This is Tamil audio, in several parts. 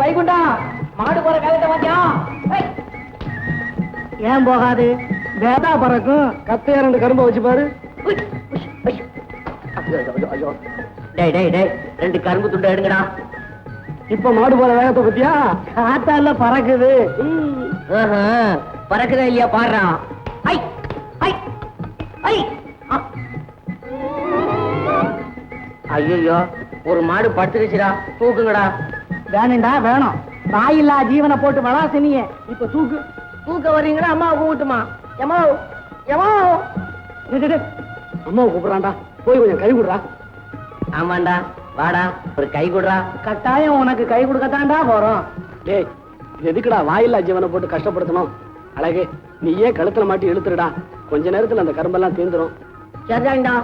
வைகுண்டா மாடு போற காலத்தை பாத்தியா? ஏன் போகாது? வேதா பறக்கும். கத்தையா 2 கரும்பை வச்சு பாரு. டேய் டேய் டேய் 2 கரும்பு துண்டை எடுங்கடா. இப்ப மாடு போற வேகத்தை பத்தியா? காத்தால பறக்குது. பறக்குதா இல்லையா பாடுறான். ஐயோ ஒரு மாடு படுத்துருச்சுடா, தூக்குங்கடா. வேணுண்டா வேணும். வாயில்லா ஜீவனை போட்டு வளாசினிய இப்ப தூக்கு. தூக்க வர்றீங்களா? அம்மா கூப்பிட்டுமா? எமோ எமோ அம்மாவை கூப்பிடுறான்டா, போய் கொஞ்சம் கை விடுறா. ஆமாண்டா, வாடா ஒரு கை கொடுறா. கட்டாயம் உனக்கு கை கொடுக்கத்தான்டா போறோம். டேய் எதுக்குடா வாயில்லா ஜீவனை போட்டு கஷ்டப்படுத்தணும்? அழகு, நீயே கழுத்துல மாட்டி இழுத்துருடா. கொஞ்ச நேரத்துல அந்த கரும்பெல்லாம் தீர்ந்துடும். சரிதான்டா.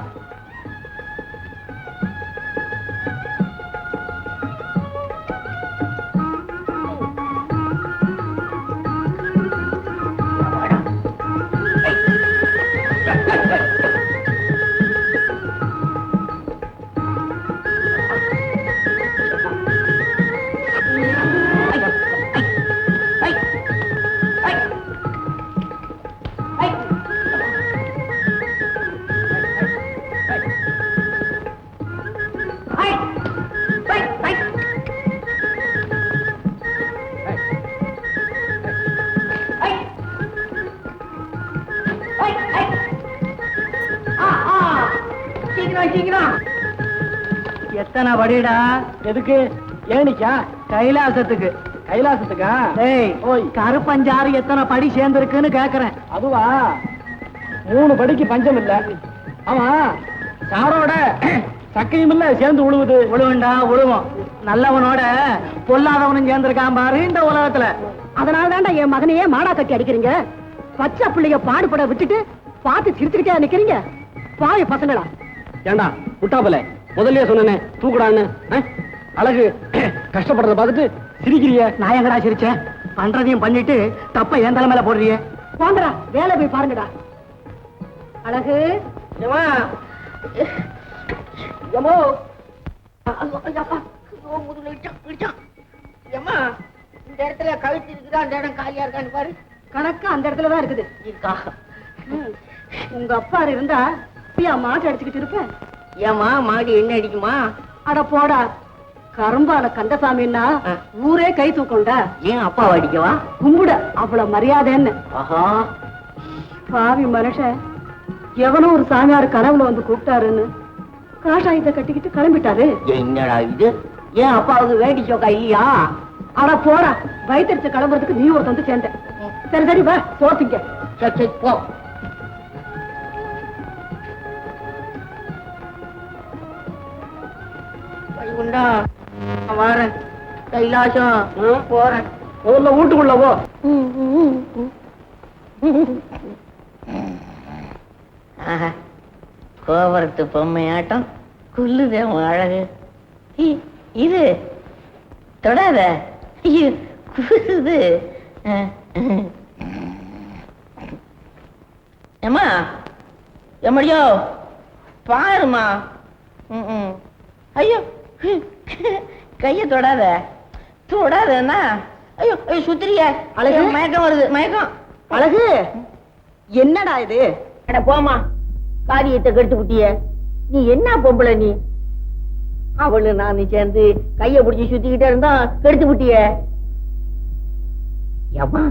எத்தனை படிடா? எதுக்கு? ஏனிக்கா? கைலாசத்துக்கு. கைலாசத்துக்கா? ஓய், கருப்பஞ்சாறு எத்தனை படி சேர்ந்திருக்குன்னு கேக்குறேன். அதுவா, 3 படிக்கு பஞ்சம் இல்ல. ஆமா, சாரோட சக்கையும் இல்ல சேர்ந்து உழுவுது. உழுவண்டா உழுவோம். நல்லவனோட பொல்லாதவனும் சேர்ந்திருக்கான் பாரு இந்த உலகத்துல. அதனால தான்டா என் மகனையே மாடா கட்டி அடிக்கிறீங்க. பச்சை பிள்ளைய பாடுபட விட்டுட்டு பார்த்து சிரிச்சுக்கிட்டே நிக்கிறீங்க. பாய பசங்களா? ஏண்டா முட்டாப்பல, முதல்ல சொன்னே தூக்குடான்னு. அழகு கஷ்டப்படுறத பார்த்துட்டு சிரிக்கிறிய. நான் எங்கடா சிரிச்சேன்? பண்றதையும் பண்ணிட்டு தப்ப என் தலை மேல போடுறிய. போங்கடா, வேலை போய் பாருங்கடா. அழகு இந்த இடத்துல கழுத்து இருக்குதா? அந்த இடம் காலியா இருக்கான்னு பாரு. கணக்கு அந்த இடத்துலதான் இருக்குது. இருக்கா? உங்க அப்பா இருந்தா மாட்டு அடிச்சுக்கிட்டு இருப்பேன். ஏமா மாடி என்ன அடிக்குமா? அட போடா, கரும்பால கந்தசாமின்னா ஊரே கை தூக்கம்டா. ஏன் அப்பாவை அடிக்கவா? கும்பிட அவ்வளவு மரியாதைன்னு. ஆஹா, பாவி மனுஷன் எவனோ ஒரு சாமியார் கனவுல வந்து கூப்பிட்டாருன்னு காஷாயத்தை கட்டிக்கிட்டு கிளம்பிட்டாரு. என்னடா இது? ஏன் அப்பாவுக்கு வேட்டி சோக்கா இல்லையா? அட போடா, வயிற்றுச்சு கிளம்புறதுக்கு நீ ஒரு தந்து சேர்ந்த. சரி சரி வா சோத்திங்க. சரி சரி போ. வைகுண்டா வாரேன். கைலாசம் போறேன். முதல்ல வீட்டுக்குள்ள போ. கோபுரத்து பொம்மையாட்டம் குள்ளுதே அழகு. இது தொடாத, குசுது. ஏமா எம்மடியோ பாருமா. ஐயோ கைய தொடாத, தொடாதன்னா. ஐயோ ஐயோ சுத்திரிய. அழகு மயக்கம் வருது, மயக்கம். அழகு என்னடா இது? அட போமா, காரியத்தை கெடுத்து விட்டிய. நீ என்ன பொம்பளை நீ? அவளு நான் சேர்ந்து கைய பிடிச்சி சுத்திக்கிட்டே இருந்தா கெடுத்து விட்டிய. ஏமா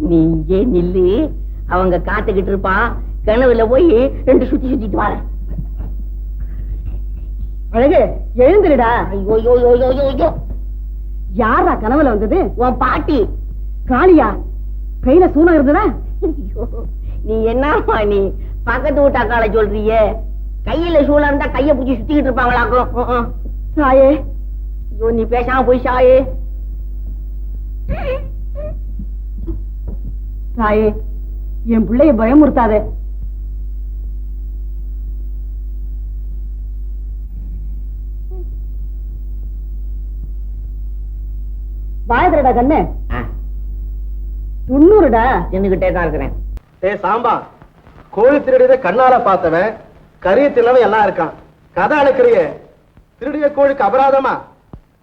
நீ இங்கே நில்லு, அவங்க காத்துக்கிட்டு இருப்பா. கிணவுல போய் 2 சுத்தி சுத்திட்டு வர. அழகு எழுந்துடா. ஐயோ யோ யோ யோ யோ யோ. யாரா கனவுல வந்தது? உன் பாட்டி. காளியா? கையில சூனம் இருந்ததா? நீ என்னமா நீ பக்கத்து வீட்டாக்கால சொல்றியே? கையில சூழல் இருந்தா கைய பிடிச்சி சுத்திக்கிட்டு இருப்பாங்களாக்கும். சாயே, ஐயோ நீ பேசாம போய் சாயே. சாயே, என் பிள்ளைய பயமுறுத்தாதே. வாயதுடா கண்ணு. 90டா. நின்னுகிட்டே தான் இருக்கிறேன். சாம்பா, கோழி திருடியதை கண்ணால பார்த்தவன் கரிய தில்லவன் எல்லாம் இருக்கான். கதை அழைக்கிறிய திருடிய கோழிக்கு அபராதமா?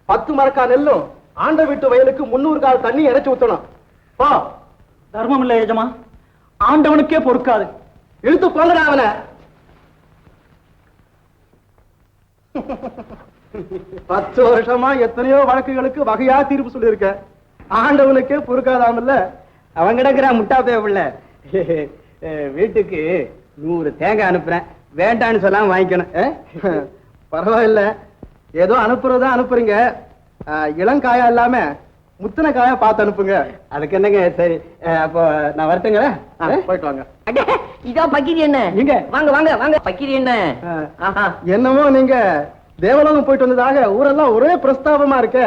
10 மரக்கா நெல்லும் ஆண்ட வீட்டு வயலுக்கு 300 கால் தண்ணி இறைச்சு ஊத்தணும். போ. தர்மம் இல்ல எஜமா, ஆண்டவனுக்கே பொறுக்காது. இழுத்து போங்கடா அவனை. 10 வருஷமா எத்தனையோ வழக்குகளுக்கு வகையா தீர்ப்பு சொல்லியிருக்க. ஆண்டவனுக்கே பொறுக்காதாமல்ல. அவன் கிடக்குற முட்டா பேவுள்ள வீட்டுக்கு 100 தேங்காய் அனுப்புறேன், வேண்டான்னு சொல்லாம வாங்கிக்கணும். பரவாயில்ல, ஏதோ அனுப்புறதா அனுப்புறீங்க. இளங்காயா இல்லாம முத்தின காயா பார்த்து அனுப்புங்க. அதுக்கு என்னங்க, சரி அப்போ நான் வரட்டுங்களா? போயிட்டு வாங்க. இதோ பக்கிரி என்ன, எங்க? வாங்க வாங்க வாங்க. பக்கிரி என்ன, ஆஹா. என்னமோ நீங்க தேவலோகம் போயிட்டு வந்ததாக ஊரெல்லாம் ஒரே பிரஸ்தாபமா இருக்க.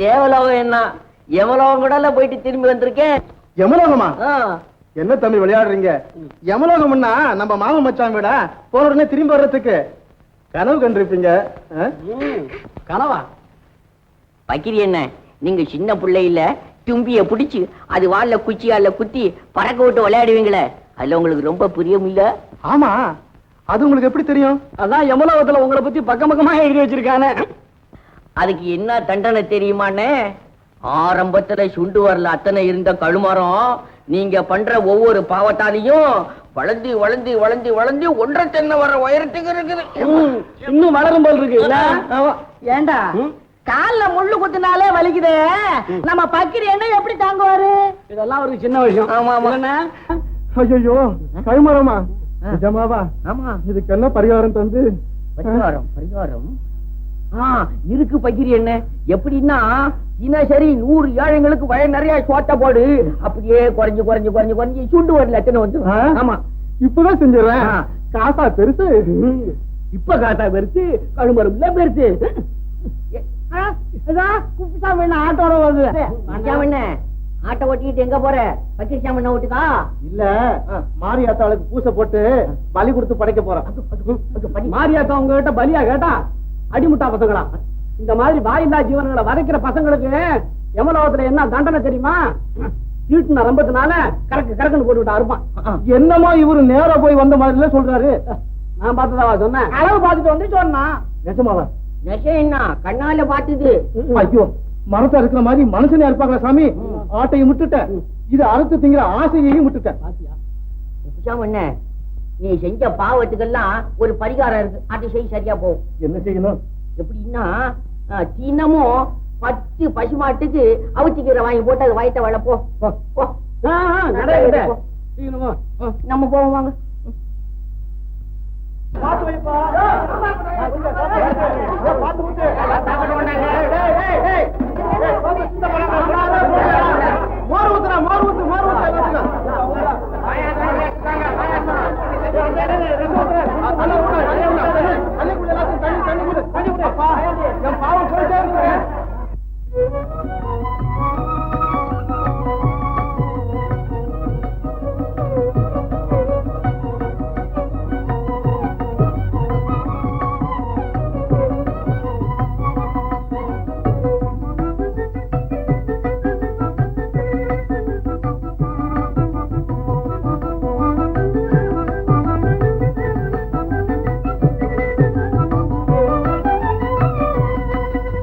தேவலோகம் என்ன, எவலோகம் கூட போயிட்டு திரும்பி வந்திருக்கேன். யமலோகமா? ஆ. என்ன தம்பி விளையாடுறீங்க? யமலோகம்னா நம்ம மாமன் மச்சான் விட போன உடனே திரும்பி வர்றதுக்கு கனவு கண்டிருப்பீங்க. கனவா? பக்கிரி என்ன, நீங்க சின்ன பிள்ளை இல்ல, தும்பிய புடிச்சு அது வால்ல குச்சியால குத்தி பறக்க விட்டு விளையாடுவீங்களே, அதுல உங்களுக்கு ரொம்ப பிரியம் இல்ல? ஆமா, அது உங்களுக்கு எப்படி தெரியும்? அதான் யமலோகத்துல உங்களை பத்தி பக்கம் பக்கமா எழுதி வச்சிருக்கானே. அதுக்கு என்ன தண்டனை தெரியுமாண்ணே? ஆரம்பத்துல சுண்டு வரல அத்தனை இருந்த கழுமரம் நீங்க பண்ற ஒவ்வொரு பாவத்தாலையும் வளர்ந்து வளர்ந்து வளர்ந்து வளர்ந்து 1.5 தென்னை வர உயரத்துக்கு இருக்குது. இன்னும் வளரும் போல் இருக்கு. ஏண்டா கால்ல முள்ளு குத்தினாலே வலிக்குதே, நம்ம பக்கிரி என்ன எப்படி தாங்குவாரு? இதெல்லாம் ஒரு சின்ன விஷயம். ஆமா ஆமா. ஐயோ, கைமரமா? நிஜமாவா? ஆமா. இதுக்கு என்ன பரிகாரம் தந்து? பரிகாரம் பரிகாரம் இருக்கு பக்கிரி என்ன. எப்படின்னா தினசரி 100 ஏழைங்களுக்கு வய நிறைய சோட்ட போடு, அப்படியே குறைஞ்சு குறைஞ்சு குறைஞ்சு குறைஞ்சு சுண்டு வரல எத்தனை வந்து. ஆமா, இப்பதான் செஞ்சிடறேன். காசா பெருசு. இப்ப காத்தா பெருசு, கழுமரம் இல்ல பெருசு. ஆட்டோட வருது. என்ன ஆட்டை ஓட்டிக்கிட்டு எங்க போற? பக்கிரி சாமண்ண ஓட்டுக்கா? இல்ல, மாரியாத்தாளுக்கு பூசை போட்டு பலி கொடுத்து படைக்க போறேன். மாரியாத்தா உங்ககிட்ட பலியா கேட்டா? அடிமுட்டா பசங்களா, இந்த மாதிரி வாயில்லா ஜீவன்களை வதைக்கிற பசங்களுக்கு யமலோகத்துல என்ன தண்டனை தெரியுமா? சீட்டு நரம்பத்தினால கறக்கு கறக்குன்னு போட்டுவிட்டா இருப்பான். என்னமோ இவரு நேரா போய் வந்த மாதிரில சொல்றாரு. நான் பார்த்ததாவா சொன்னேன்? அளவு பார்த்துட்டு வந்து சொன்னா நிஜமாவா? நெசம் என்ன கண்ணால பாத்துது. ஐயோ, மரத்தை இருக்கிற மாதிரி மனுஷனே இருப்பாங்களா சாமி? ஆட்டையும் விட்டுட்டேன், இது அறுத்து திங்கிற ஆசையையும் விட்டுட்டேன். என்ன நீ செஞ்ச பாவத்துக்கெல்லாம் ஒரு பரிகாரம் இருக்கு, அது செய் சரியா போகும். என்ன செய்யணும்? எப்படின்னா தினமும் 10 பசுமாட்டுக்கு அவிச்சிக்கிற வாங்கி போட்டு அது வயத்த வளப்போ. நம்ம போவோம் வாங்க. பாத்து